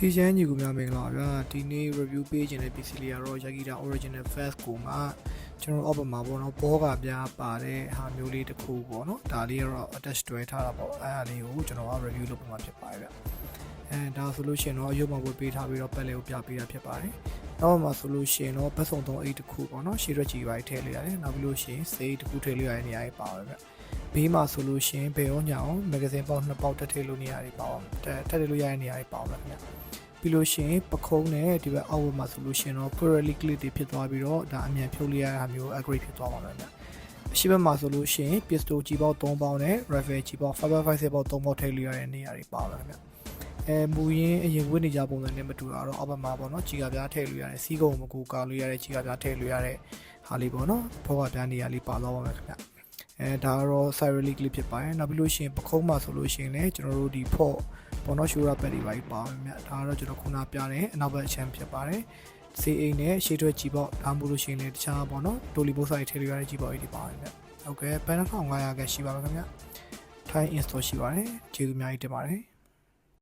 စီချမ်းညီကူများမင်္ဂလာပါဒီနေ့ review ပေးခြင်းတဲ့ PC လေးကတော့ Yagida original fast ကိုမှကျွန်တော် opera မှာပေါ့နော်ဘောကပြားပါတဲ့ဟာမျိုးလေးတစ်ခုပေါ့နော်ဒါလေးကတော့ attach တွဲထားတာပေါ့အဲ့ဒါလေးကိုကျွန်တော်က review လုပ်ပေးမှာဖြစ်ပါတယ်ဒါဆိုလို့ရှိရင်တော့အယုံမှာဝယ်ပေးထားပြီးတော့ပတ်လေးကိုပြပေးတာဖြစ်ပါတယ်နောက်မှာဆိုလို့ရှိရင်တော့ပတ်စုံ3အိတ်တစ်ခုပေါ့နော်ရှေ့ရက်ကြီးပိုင်းထည့်လိုက်ရတယ်နောက်ပြီးလို့ရှိရင်စိတ်တစ်ခုထည့်လိုက်ရတဲ့နေရာကြီးပါပဲဘေးမှာဆိုလို့ရှိရင်ဘယ်ရောညာအောင် magazine ပေါက်2ပေါက်ထည့်လို့နေရာကြီးပါအောင်ထည့်လို့ရတဲ့နေရာကြီးပါအောင်ခင်ဗျပြီးလို့ရှိရင်ပခုံးနဲ့ဒီဘက်အောက်ဘက်မှာဆိုလို့ရှိရင်တော့ corally clip တွေဖြစ်သွားပြီးတော့ဒါအမြန်ဖြုတ်လိုက်ရတာမျိုး upgrade ဖြစ်သွားပါမယ်ဗျအရှိဘက်မှာဆိုလို့ရှိရင် pistol ကြီးပေါက်3ပေါက်နဲ့ rifle ကြီးပေါက် 5.5 ပေါက်3ပေါက်ထည့်လိုက်ရတဲ့နေရာတွေပါပါခင်ဗျမူရင်းအရင်ဝတ်နေကြပုံစံနဲ့မတူတာတော့အောက်ဘက်မှာပေါ့နော်ကြီးကပြားထည့်လို့ရတယ်စီးကုံမကူကာလို့ရတဲ့ကြီးကပြားထည့်လို့ရတဲ့ဟာလေးပေါ့နော်ဘောကပြားနေရာလေးပါသွားပါမယ်ခင်ဗျဒါကတော့ Cyril clip ဖြစ်ပါတယ်နောက်ပြီးလို့ရှိရင်ပခုံးမှာဆိုလို့ရှိရင်လည်းကျွန်တော်တို့ဒီ port ပေါ်တော့ shoulder pad တွေပါပါမယ်ဒါကတော့ကျွန်တော်ခုနပြတဲ့အနောက်ဘက်အချမ်းဖြစ်ပါတယ်စေအိမ်နဲ့ရှေ့ထွက်ကြီးပေါ့ဒါမှမဟုတ်လို့ရှိရင်လည်းတခြားပေါ့နော်တိုလီဘိုးဆိုင်ထည့်လို့ရတဲ့ကြီးပေါ့တွေပါမယ်ဟုတ်ကဲ့ panel 1500ခန့်ရှိပါမယ်ခင်ဗျ Thai install ရှိပါတယ်ကျေးဇူးအများကြီးတင်ပါတယ်